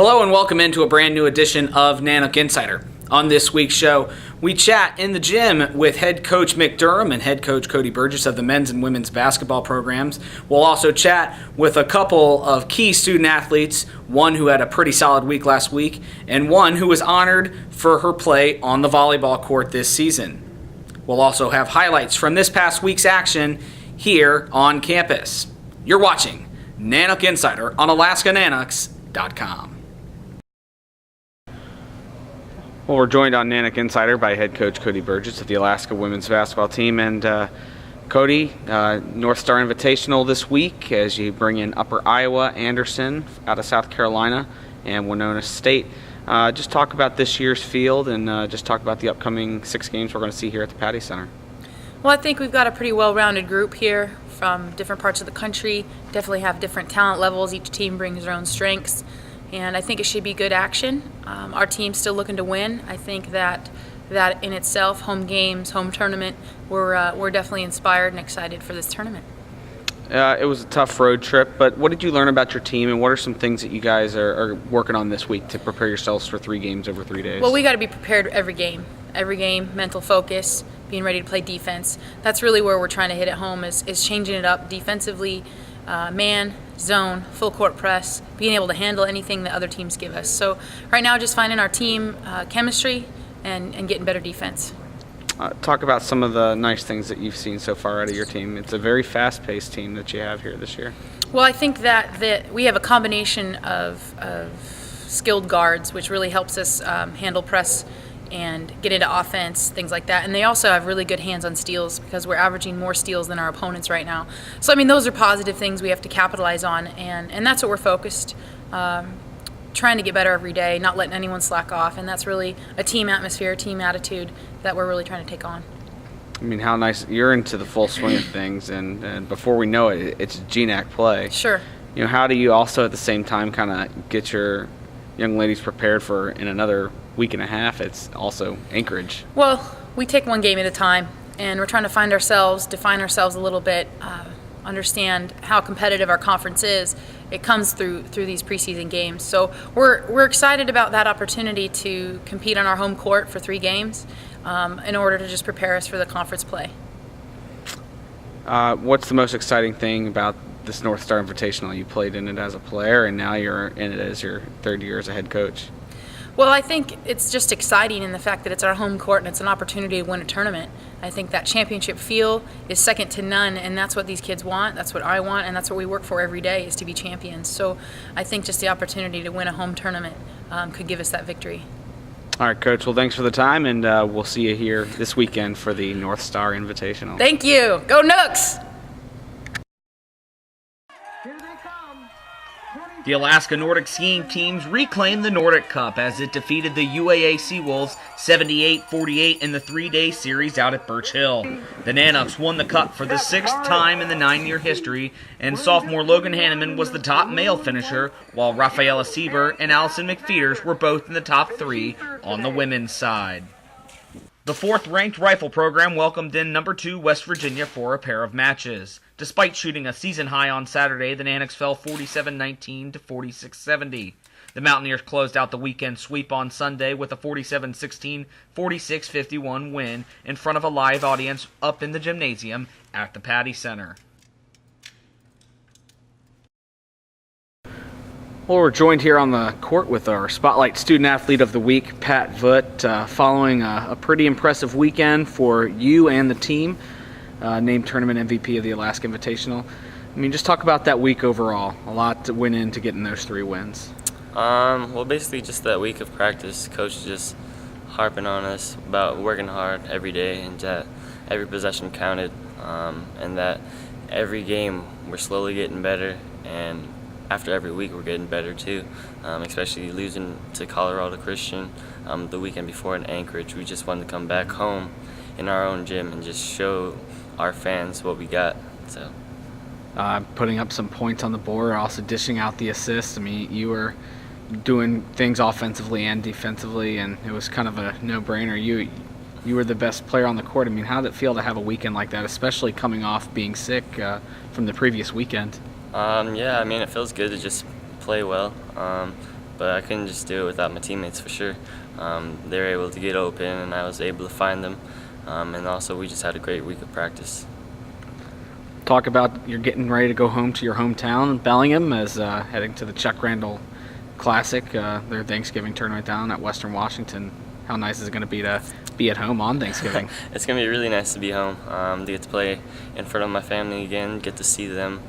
Hello and welcome into a brand new edition of Nanook Insider. On this week's show, we chat in the gym with head coach Mick Durham and head coach Cody Burgess of the men's and women's basketball programs. We'll also chat with a couple of key student athletes, one who had a pretty solid week last week, and one who was honored for her play on the volleyball court this season. We'll also have highlights from this past week's action here on campus. You're watching Nanook Insider on AlaskaNanooks.com. Well, we're joined on Nanook Insider by head coach Cody Burgess of the Alaska women's basketball team. And Cody, North Star Invitational this week as you bring in Upper Iowa, Anderson out of South Carolina, and Winona State. Just talk about this year's field and just talk about the upcoming 6 games we're going to see here at the Patty Center. Well, I think we've got a pretty well-rounded group here from different parts of the country. Definitely have different talent levels. Each team brings their own strengths. And I think it should be good action. Our team's still looking to win. I think that in itself, home games, home tournament, we're definitely inspired and excited for this tournament. It was a tough road trip, but what did you learn about your team, and what are some things that you guys are working on this week to prepare yourselves for 3 games over 3 days? Well, we got to be prepared every game, mental focus, being ready to play defense. That's really where we're trying to hit it home is changing it up defensively, man, zone, full court press, being able to handle anything that other teams give us. So right now just finding our team chemistry and getting better defense. Talk about some of the nice things that you've seen so far out of your team. It's a very fast-paced team that you have here this year. Well, I think that we have a combination of skilled guards, which really helps us handle press and get into offense, things like that. And they also have really good hands on steals because we're averaging more steals than our opponents right now. So, I mean, those are positive things we have to capitalize on, and that's what we're focused, trying to get better every day, not letting anyone slack off. And that's really a team atmosphere, team attitude that we're really trying to take on. I mean, how nice. You're into the full swing of things, and before we know it, it's GNAC play. Sure. You know, how do you also at the same time kind of get your young ladies prepared for in another week and a half? It's also Anchorage. Well, we take one game at a time, and we're trying to find ourselves, define ourselves a little bit, understand how competitive our conference is. It comes through these preseason games. So we're excited about that opportunity to compete on our home court for 3 games in order to just prepare us for the conference play. What's the most exciting thing about this North Star Invitational? You played in it as a player, and now you're in it as your 3rd year as a head coach. Well, I think it's just exciting in the fact that it's our home court and it's an opportunity to win a tournament. I think that championship feel is second to none, and that's what these kids want, that's what I want, and that's what we work for every day is to be champions. So I think just the opportunity to win a home tournament could give us that victory. All right, Coach. Well, thanks for the time, and we'll see you here this weekend for the North Star Invitational. Thank you. Go Nooks! The Alaska Nordic skiing teams reclaimed the Nordic Cup as it defeated the UAA Seawolves 78-48 in the 3-day series out at Birch Hill. The Nanooks won the Cup for the 6th time in the 9-year history, and sophomore Logan Hanneman was the top male finisher, while Rafaela Sieber and Allison McFeeters were both in the top 3 on the women's side. The 4th-ranked rifle program welcomed in number 2 West Virginia for a pair of matches. Despite shooting a season high on Saturday, the Nanooks fell 47-19 to 46-70. The Mountaineers closed out the weekend sweep on Sunday with a 47-16, 46-51 win in front of a live audience up in the gymnasium at the Patty Center. Well, we're joined here on the court with our Spotlight Student Athlete of the Week, Pat Voeut, following a pretty impressive weekend for you and the team, named tournament MVP of the Alaska Invitational. I mean, just talk about that week overall. A lot to went into getting those 3 wins. Well, basically just that week of practice, coach is just harping on us about working hard every day and that every possession counted, and that every game we're slowly getting better, and after every week we're getting better too, especially losing to Colorado Christian the weekend before in Anchorage. We just wanted to come back home in our own gym and just show our fans what we got. So putting up some points on the board, also dishing out the assists. I mean, you were doing things offensively and defensively, and it was kind of a no-brainer. You were the best player on the court. I mean, how did it feel to have a weekend like that, especially coming off being sick from the previous weekend? Yeah, I mean, it feels good to just play well. but I couldn't just do it without my teammates for sure. They were able to get open, and I was able to find them. And also, we just had a great week of practice. Talk about you're getting ready to go home to your hometown, Bellingham, as heading to the Chuck Randall Classic, their Thanksgiving tournament down at Western Washington. How nice is it going to be at home on Thanksgiving? It's going to be really nice to be home, to get to play in front of my family again, get to see them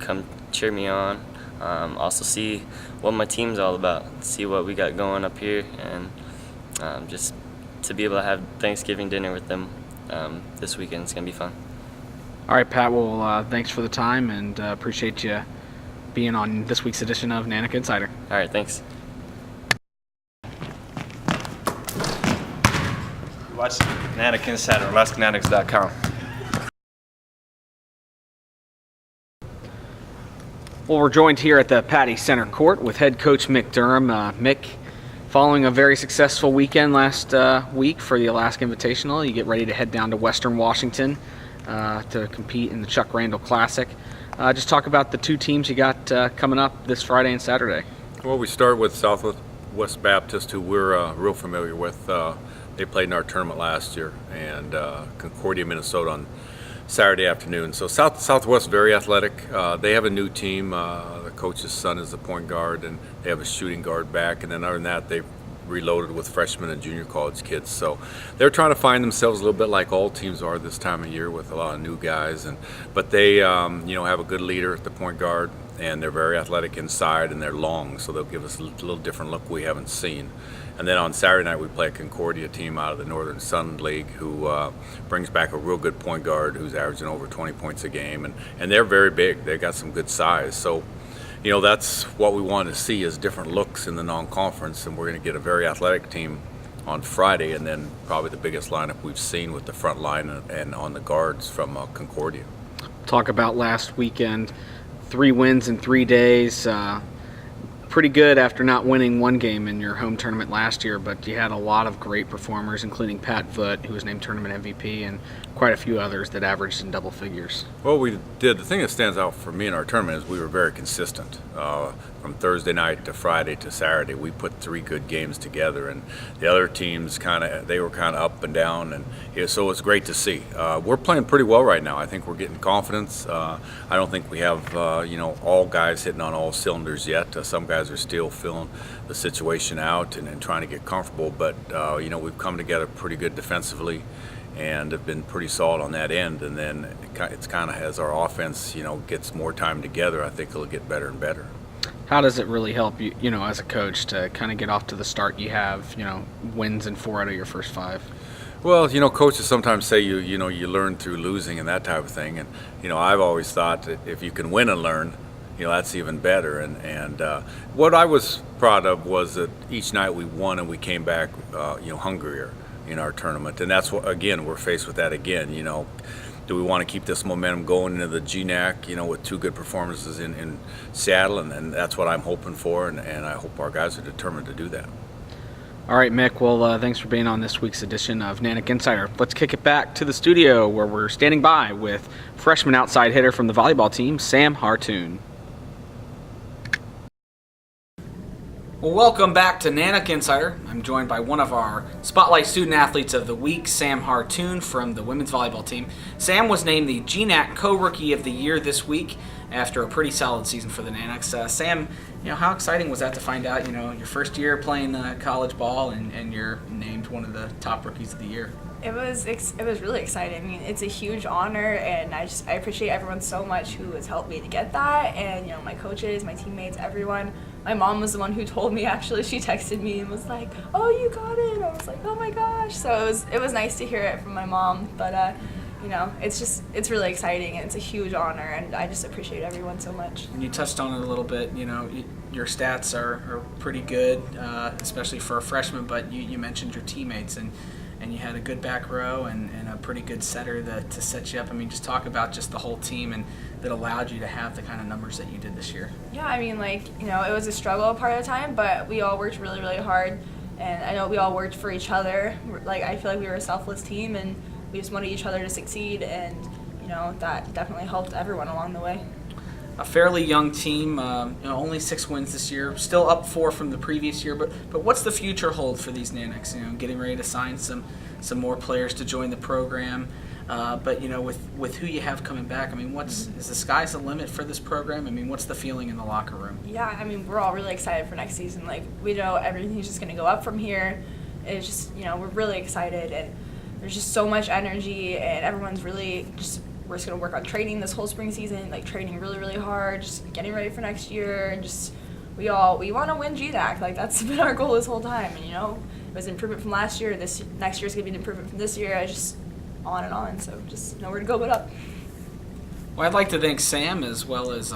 come cheer me on, also see what my team's all about, see what we got going up here, and just to be able to have Thanksgiving dinner with them this weekend. It's going to be fun. All right, Pat, well, thanks for the time, and appreciate you being on this week's edition of Nanook Insider. All right, thanks. Watch Nanook Insider on AlaskaNanooks.com. Well, we're joined here at the Patty Center Court with head coach Mick Durham. Mick, following a very successful weekend last week for the Alaska Invitational, you get ready to head down to Western Washington to compete in the Chuck Randall Classic. Just talk about the two teams you got coming up this Friday and Saturday. Well, we start with Southwest Baptist, who we're real familiar with. They played in our tournament last year, and Concordia, Minnesota on Saturday afternoon. So Southwest, very athletic. They have a new team. The coach's son is the point guard, and they have a shooting guard back. And then other than that, they've reloaded with freshmen and junior college kids. So they're trying to find themselves a little bit like all teams are this time of year with a lot of new guys. But they have a good leader at the point guard, and they're very athletic inside, and they're long, so they'll give us a little different look we haven't seen. And then on Saturday night, we play a Concordia team out of the Northern Sun League who brings back a real good point guard who's averaging over 20 points a game. And they're very big. They got some good size. So, that's what we want to see is different looks in the non-conference. And we're going to get a very athletic team on Friday, and then probably the biggest lineup we've seen with the front line and on the guards from Concordia. Talk about last weekend, 3 wins in 3 days. Pretty good after not winning one game in your home tournament last year, but you had a lot of great performers, including Pat Voeut, who was named tournament MVP, and quite a few others that averaged in double figures. Well, we did. The thing that stands out for me in our tournament is we were very consistent. From Thursday night to Friday to Saturday, we put 3 good games together, and the other teams they were kind of up and down, and so it's great to see. We're playing pretty well right now. I think we're getting confidence. I don't think we have all guys hitting on all cylinders yet. Some guys are still feeling the situation out and trying to get comfortable, but we've come together pretty good defensively and have been pretty solid on that end. And then it's kind of as our offense gets more time together, I think it'll get better and better. How does it really help you, as a coach, to kind of get off to the start you have, wins in 4 out of your first 5? Well, coaches sometimes say you learn through losing and that type of thing, and I've always thought that if you can win and learn, that's even better. And what I was proud of was that each night we won and we came back, hungrier in our tournament, and that's what again we're faced with that again. Do we want to keep this momentum going into the GNAC, with 2 good performances in Seattle, and that's what I'm hoping for, and I hope our guys are determined to do that. All right, Mick, well, thanks for being on this week's edition of Nanook Insider. Let's kick it back to the studio where we're standing by with freshman outside hitter from the volleyball team, Sam Harthun. Well, welcome back to Nanook Insider. I'm joined by one of our Spotlight Student Athletes of the Week, Sam Harthun from the women's volleyball team. Sam was named the GNAC Co-Rookie of the Year this week after a pretty solid season for the Nanooks. Sam, how exciting was that to find out, your first year playing college ball and you're named one of the top rookies of the year? It was really exciting. I mean, it's a huge honor, and I appreciate everyone so much who has helped me to get that, and my coaches, my teammates, everyone. My mom was the one who told me, actually. She texted me and was like, "Oh, you got it." I was like, "Oh my gosh." So it was nice to hear it from my mom, but it's really exciting, and it's a huge honor, and I just appreciate everyone so much. And you touched on it a little bit, your stats are pretty good, especially for a freshman, but you mentioned your teammates, and you had a good back row and a pretty good setter to set you up. I mean, just talk about just the whole team and that allowed you to have the kind of numbers that you did this year. Yeah, I mean, it was a struggle a part of the time, but we all worked really, really hard, and I know we all worked for each other. I feel like we were a selfless team, and we just wanted each other to succeed, and that definitely helped everyone along the way. a fairly young team, only 6 wins this year, still up 4 from the previous year. But what's the future hold for these Nanooks? Getting ready to sign some more players to join the program. But with who you have coming back, is the sky's the limit for this program? What's the feeling in the locker room? Yeah, we're all really excited for next season. We know everything's just going to go up from here. It's just, we're really excited, and there's just so much energy, and everyone's really we're just going to work on training this whole spring season, training really, really hard, just getting ready for next year, and just we want to win GDAC. That's been our goal this whole time, and it was an improvement from last year. This next year is going to be an improvement from this year. I just on and on, so just nowhere to go but up. Well, I'd like to thank Sam as well as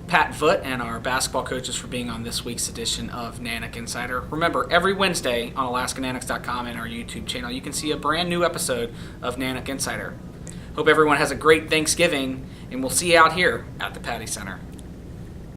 Pat Voeut and our basketball coaches for being on this week's edition of Nanook Insider. Remember, every Wednesday on AlaskaNanooks.com and our YouTube channel, you can see a brand new episode of Nanook Insider. Hope everyone has a great Thanksgiving, and we'll see you out here at the Patty Center.